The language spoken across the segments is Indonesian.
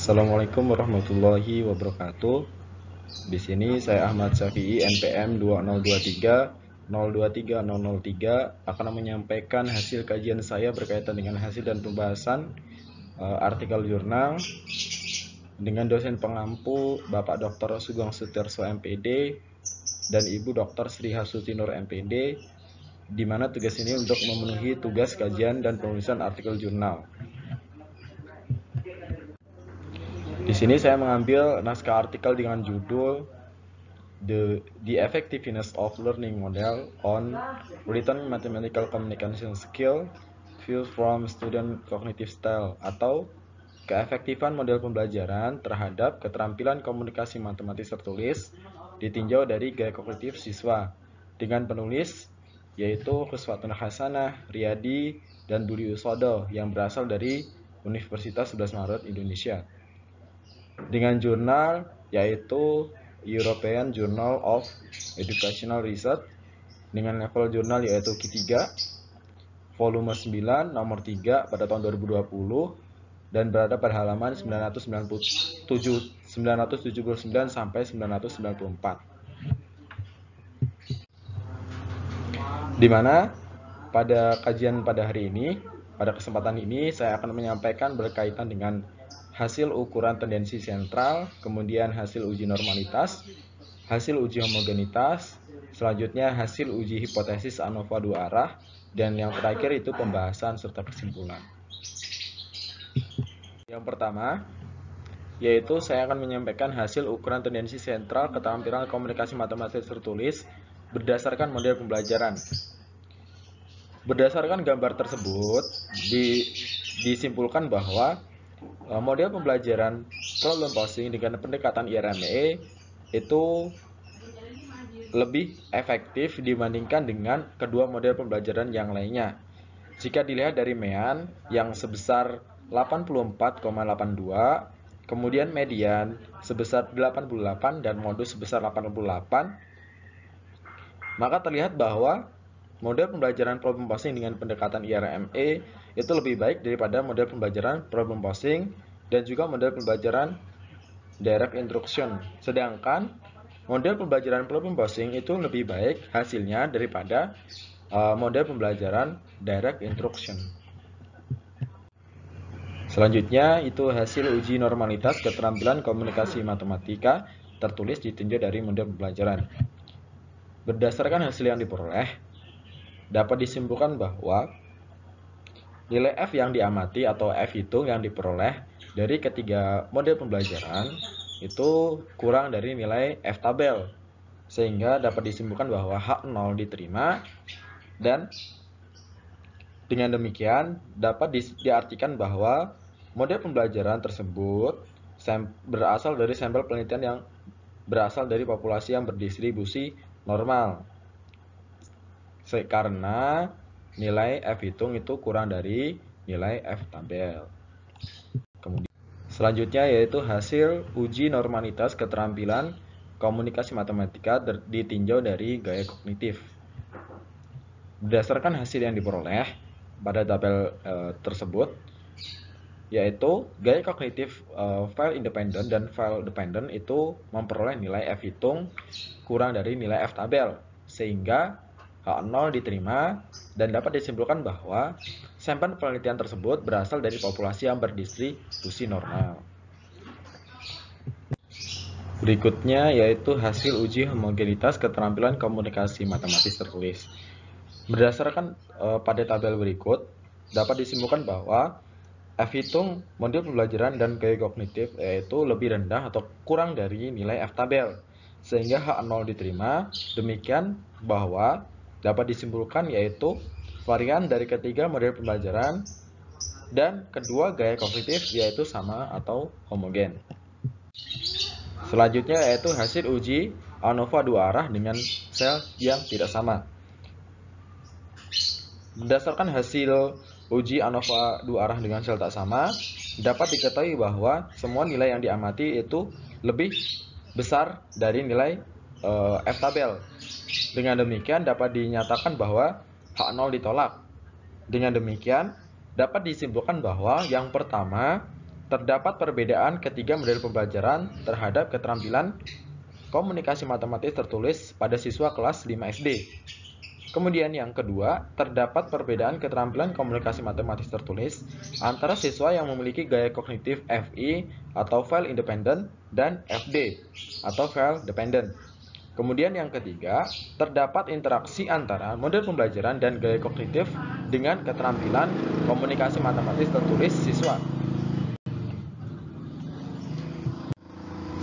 Assalamualaikum warahmatullahi wabarakatuh. Di sini saya Ahmad Syafi'i NPM 2023 akan menyampaikan hasil kajian saya berkaitan dengan hasil dan pembahasan artikel jurnal dengan dosen pengampu Bapak Dr. Sugeng Sutirso MPD dan Ibu Dr. Sri Hasuti Nur MPD, di mana tugas ini untuk memenuhi tugas kajian dan penulisan artikel jurnal. Di sini saya mengambil naskah artikel dengan judul The Effectiveness of Learning Model on Written Mathematical Communication Skill Views from Student Cognitive Style, atau keefektifan model pembelajaran terhadap keterampilan komunikasi matematis tertulis ditinjau dari gaya kognitif siswa, dengan penulis yaitu Khuswatun Hasanah, Riyadi, dan Budi Usodo yang berasal dari Universitas 11 Maret Indonesia, dengan jurnal yaitu European Journal of Educational Research dengan level jurnal yaitu Q3 volume 9 nomor 3 pada tahun 2020 dan berada pada halaman 979 sampai 994, di mana pada kajian pada hari ini, pada kesempatan ini saya akan menyampaikan berkaitan dengan hasil ukuran tendensi sentral, kemudian hasil uji normalitas, hasil uji homogenitas, selanjutnya hasil uji hipotesis ANOVA dua arah, dan yang terakhir itu pembahasan serta kesimpulan. Yang pertama, yaitu saya akan menyampaikan hasil ukuran tendensi sentral keterampilan komunikasi matematis tertulis berdasarkan model pembelajaran. Berdasarkan gambar tersebut, disimpulkan bahwa model pembelajaran problem posing dengan pendekatan IRME itu lebih efektif dibandingkan dengan kedua model pembelajaran yang lainnya. Jika dilihat dari mean yang sebesar 84,82, kemudian median sebesar 88 dan modus sebesar 88, maka terlihat bahwa model pembelajaran problem posing dengan pendekatan IRME itu lebih baik daripada model pembelajaran problem posing dan juga model pembelajaran direct instruction. Sedangkan model pembelajaran problem posing itu lebih baik hasilnya daripada model pembelajaran direct instruction. Selanjutnya itu hasil uji normalitas keterampilan komunikasi matematika tertulis ditinjau dari model pembelajaran. Berdasarkan hasil yang diperoleh, dapat disimpulkan bahwa nilai F yang diamati atau F hitung yang diperoleh dari ketiga model pembelajaran itu kurang dari nilai F tabel, sehingga dapat disimpulkan bahwa H0 diterima, dan dengan demikian dapat diartikan bahwa model pembelajaran tersebut berasal dari sampel penelitian yang berasal dari populasi yang berdistribusi normal, karena nilai F hitung itu kurang dari nilai F tabel. Kemudian selanjutnya yaitu hasil uji normalitas keterampilan komunikasi matematika ditinjau dari gaya kognitif. Berdasarkan hasil yang diperoleh pada tabel tersebut, yaitu gaya kognitif file independent dan file dependent itu memperoleh nilai F hitung kurang dari nilai F tabel, sehingga H0 diterima, dan dapat disimpulkan bahwa sampel penelitian tersebut berasal dari populasi yang berdistribusi normal. Berikutnya yaitu hasil uji homogenitas keterampilan komunikasi matematis tertulis. Berdasarkan pada tabel berikut, dapat disimpulkan bahwa F hitung model pembelajaran dan gaya kognitif yaitu lebih rendah atau kurang dari nilai F tabel, sehingga H0 diterima. Demikian bahwa dapat disimpulkan yaitu varian dari ketiga model pembelajaran dan kedua gaya kognitif yaitu sama atau homogen. Selanjutnya yaitu hasil uji ANOVA dua arah dengan sel yang tidak sama. Berdasarkan hasil uji ANOVA dua arah dengan sel tak sama, dapat diketahui bahwa semua nilai yang diamati itu lebih besar dari nilai F tabel. Dengan demikian dapat dinyatakan bahwa H0 ditolak. Dengan demikian dapat disimpulkan bahwa yang pertama terdapat perbedaan ketiga model pembelajaran terhadap keterampilan komunikasi matematis tertulis pada siswa kelas 5 SD. Kemudian yang kedua, terdapat perbedaan keterampilan komunikasi matematis tertulis antara siswa yang memiliki gaya kognitif FI atau file independent dan FD atau file dependent. Kemudian yang ketiga, terdapat interaksi antara model pembelajaran dan gaya kognitif dengan keterampilan komunikasi matematis tertulis siswa.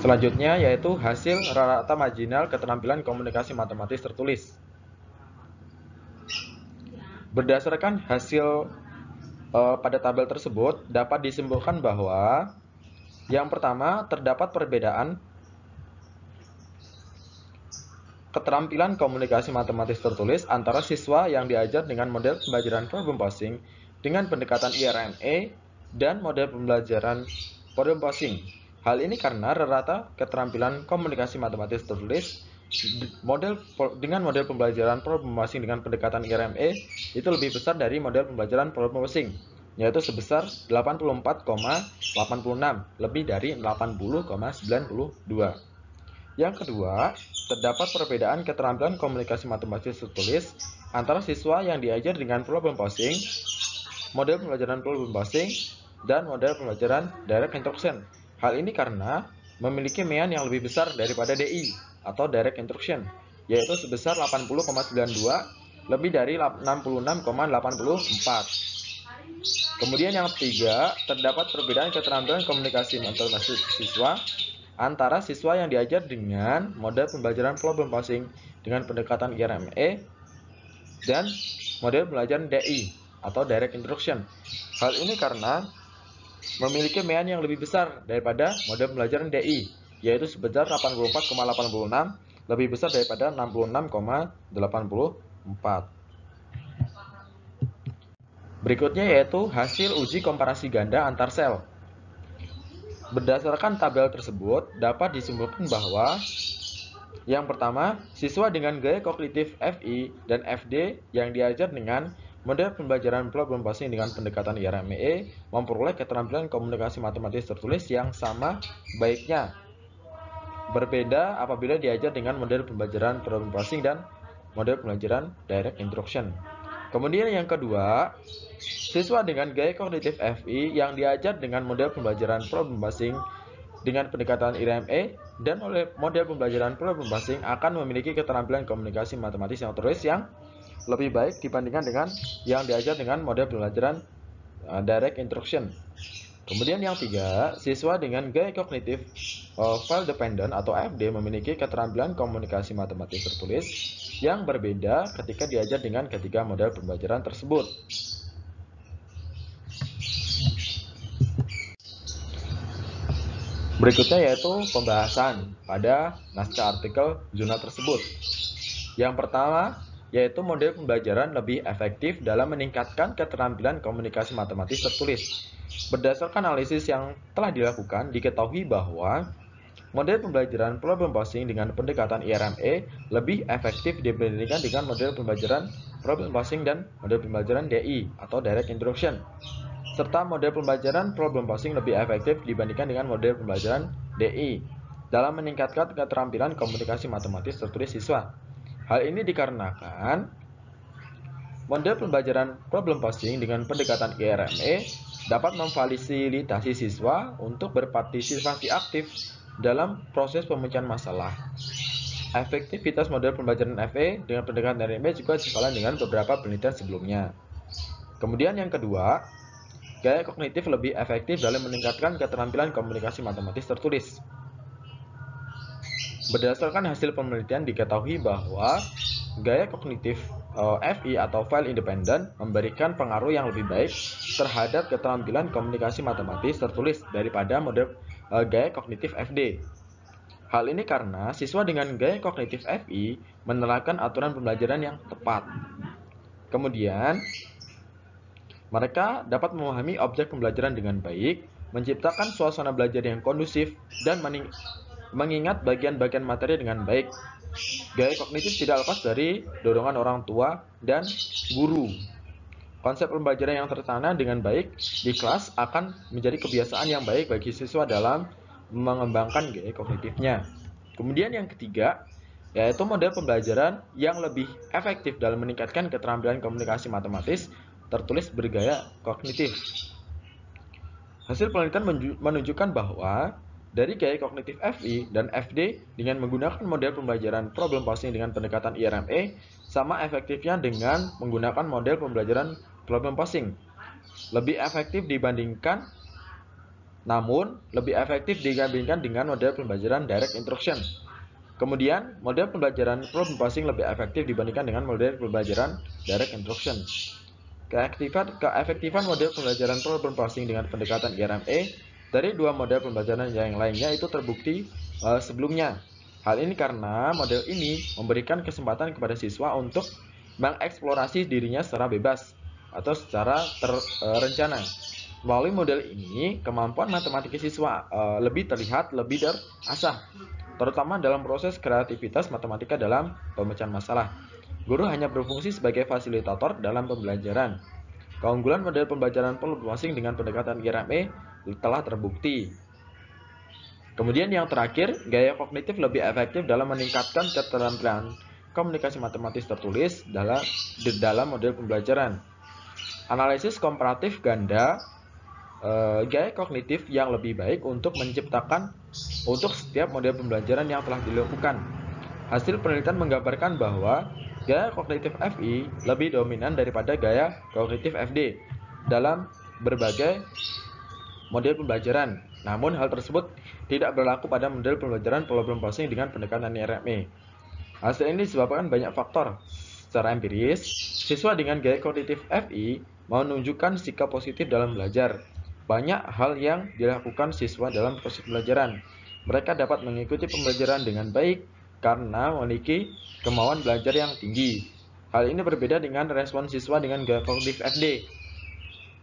Selanjutnya yaitu hasil rata-rata marginal keterampilan komunikasi matematis tertulis. Berdasarkan hasil pada tabel tersebut dapat disimpulkan bahwa yang pertama terdapat perbedaan keterampilan komunikasi matematis tertulis antara siswa yang diajar dengan model pembelajaran problem posing dengan pendekatan IRME dan model pembelajaran problem posing. Hal ini karena rata-rata keterampilan komunikasi matematis tertulis dengan model pembelajaran problem posing dengan pendekatan IRME itu lebih besar dari model pembelajaran problem posing, yaitu sebesar 84,86, lebih dari 80,92. Yang kedua, terdapat perbedaan keterampilan komunikasi matematis tertulis antara siswa yang diajar dengan problem posing, model pembelajaran problem posing, dan model pembelajaran direct instruction. Hal ini karena memiliki mean yang lebih besar daripada DI atau direct instruction, yaitu sebesar 80,92, lebih dari 66,84. Kemudian yang ketiga, terdapat perbedaan keterampilan komunikasi matematis siswa antara siswa yang diajar dengan model pembelajaran problem posing dengan pendekatan IRME dan model pembelajaran DI atau direct instruction. Hal ini karena memiliki mean yang lebih besar daripada model pembelajaran DI, yaitu sebesar 84,86, lebih besar daripada 66,84. Berikutnya yaitu hasil uji komparasi ganda antar sel. Berdasarkan tabel tersebut, dapat disimpulkan bahwa yang pertama, siswa dengan gaya kognitif FI dan FD yang diajar dengan model pembelajaran problem posing dengan pendekatan IRME memperoleh keterampilan komunikasi matematis tertulis yang sama baiknya. Berbeda apabila diajar dengan model pembelajaran problem posing dan model pembelajaran direct instruction. Kemudian yang kedua, siswa dengan gaya kognitif FI yang diajar dengan model pembelajaran problem posing dengan pendekatan IRME dan oleh model pembelajaran problem posing akan memiliki keterampilan komunikasi matematis yang tertulis yang lebih baik dibandingkan dengan yang diajar dengan model pembelajaran direct instruction. Kemudian yang tiga, siswa dengan gaya kognitif file dependent atau FD memiliki keterampilan komunikasi matematis tertulis yang berbeda ketika diajar dengan ketiga model pembelajaran tersebut. Berikutnya yaitu pembahasan pada naskah artikel jurnal tersebut. Yang pertama yaitu model pembelajaran lebih efektif dalam meningkatkan keterampilan komunikasi matematis tertulis. Berdasarkan analisis yang telah dilakukan, diketahui bahwa model pembelajaran problem posing dengan pendekatan IRME lebih efektif dibandingkan dengan model pembelajaran problem posing dan model pembelajaran DI atau direct instruction. Serta model pembelajaran problem posing lebih efektif dibandingkan dengan model pembelajaran DI dalam meningkatkan keterampilan komunikasi matematis tertulis siswa. Hal ini dikarenakan model pembelajaran problem posing dengan pendekatan IRME dapat memfasilitasi siswa untuk berpartisipasi aktif dalam proses pemecahan masalah. Efektivitas model pembelajaran FE dengan pendekatan IRME juga sejalan dengan beberapa penelitian sebelumnya. Kemudian yang kedua, gaya kognitif lebih efektif dalam meningkatkan keterampilan komunikasi matematis tertulis. Berdasarkan hasil penelitian diketahui bahwa gaya kognitif FI atau file independent memberikan pengaruh yang lebih baik terhadap keterampilan komunikasi matematis tertulis daripada model gaya kognitif FD. Hal ini karena siswa dengan gaya kognitif FI menerapkan aturan pembelajaran yang tepat. Kemudian, mereka dapat memahami objek pembelajaran dengan baik, menciptakan suasana belajar yang kondusif, dan mengingat bagian-bagian materi dengan baik. Gaya kognitif tidak lepas dari dorongan orang tua dan guru. Konsep pembelajaran yang tertanam dengan baik di kelas akan menjadi kebiasaan yang baik bagi siswa dalam mengembangkan gaya kognitifnya. Kemudian yang ketiga, yaitu model pembelajaran yang lebih efektif dalam meningkatkan keterampilan komunikasi matematis tertulis bergaya kognitif. Hasil penelitian menunjukkan bahwa dari gaya kognitif FI dan FD dengan menggunakan model pembelajaran problem posing dengan pendekatan IRME sama efektifnya dengan menggunakan model pembelajaran problem posing. Lebih efektif dibandingkan, namun lebih efektif dibandingkan dengan model pembelajaran direct instruction. Kemudian, model pembelajaran problem posing lebih efektif dibandingkan dengan model pembelajaran direct instruction. Keefektifan model pembelajaran problem posing dengan pendekatan IRME dari dua model pembelajaran yang lainnya itu terbukti sebelumnya. Hal ini karena model ini memberikan kesempatan kepada siswa untuk mengeksplorasi dirinya secara bebas atau secara terencana. Melalui model ini, kemampuan matematika siswa lebih terlihat lebih terasah, terutama dalam proses kreativitas matematika dalam pemecahan masalah. Guru hanya berfungsi sebagai fasilitator dalam pembelajaran. Keunggulan model pembelajaran problem posing dengan pendekatan IRME telah terbukti. Kemudian yang terakhir, gaya kognitif lebih efektif dalam meningkatkan keterampilan komunikasi matematis tertulis dalam model pembelajaran. Analisis komparatif ganda gaya kognitif yang lebih baik untuk menciptakan untuk setiap model pembelajaran yang telah dilakukan. Hasil penelitian menggambarkan bahwa gaya kognitif FI lebih dominan daripada gaya kognitif FD dalam berbagai model pembelajaran. Namun hal tersebut tidak berlaku pada model pembelajaran problem posing dengan pendekatan IRME. Hasil ini disebabkan banyak faktor. Secara empiris, siswa dengan gaya kognitif FI menunjukkan sikap positif dalam belajar. Banyak hal yang dilakukan siswa dalam proses pembelajaran. Mereka dapat mengikuti pembelajaran dengan baik karena memiliki kemauan belajar yang tinggi. Hal ini berbeda dengan respon siswa dengan gaya kognitif FD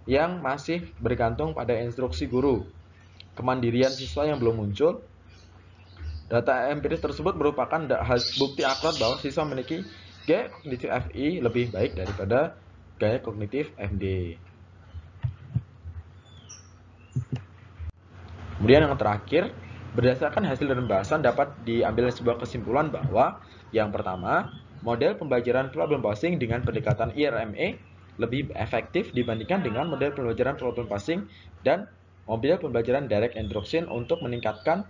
yang masih bergantung pada instruksi guru. Kemandirian siswa yang belum muncul. Data empiris tersebut merupakan bukti akurat bahwa siswa memiliki gaya kognitif FI lebih baik daripada gaya kognitif FD. Kemudian yang terakhir, berdasarkan hasil pembahasan dapat diambil sebuah kesimpulan bahwa yang pertama, model pembelajaran problem posing dengan pendekatan IRME lebih efektif dibandingkan dengan model pembelajaran problem posing dan model pembelajaran direct instruction untuk meningkatkan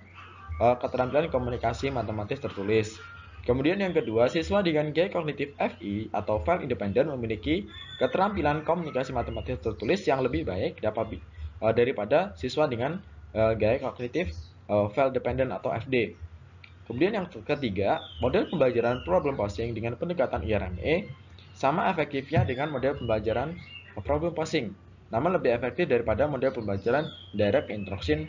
keterampilan komunikasi matematis tertulis. Kemudian yang kedua, siswa dengan gaya kognitif FI atau file independent memiliki keterampilan komunikasi matematis tertulis yang lebih baik daripada siswa dengan gaya kognitif file dependent atau FD. Kemudian yang ketiga, model pembelajaran problem posing dengan pendekatan IRME sama efektifnya dengan model pembelajaran problem posing, namun lebih efektif daripada model pembelajaran direct instruction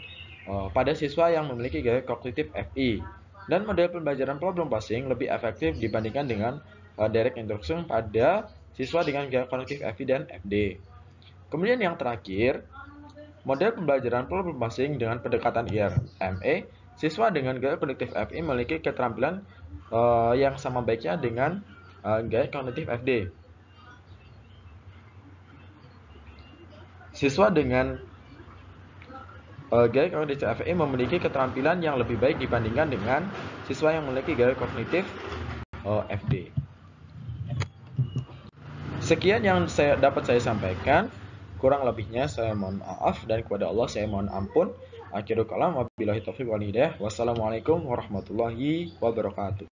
pada siswa yang memiliki gaya kognitif FI. Dan model pembelajaran problem posing lebih efektif dibandingkan dengan direct instruction pada siswa dengan gaya kognitif FI dan FD. Kemudian yang terakhir, model pembelajaran problem posing dengan pendekatan IRME, siswa dengan gaya kognitif FI memiliki keterampilan yang sama baiknya dengan gaya kognitif FD. Siswa dengan gaya kognitif FI memiliki keterampilan yang lebih baik dibandingkan dengan siswa yang memiliki gaya kognitif FD. Sekian yang dapat saya sampaikan. Kurang lebihnya saya mohon maaf dan kepada Allah saya mohon ampun. Akhirul kalam wabillahi taufiq wal hidayah. Wassalamualaikum warahmatullahi wabarakatuh.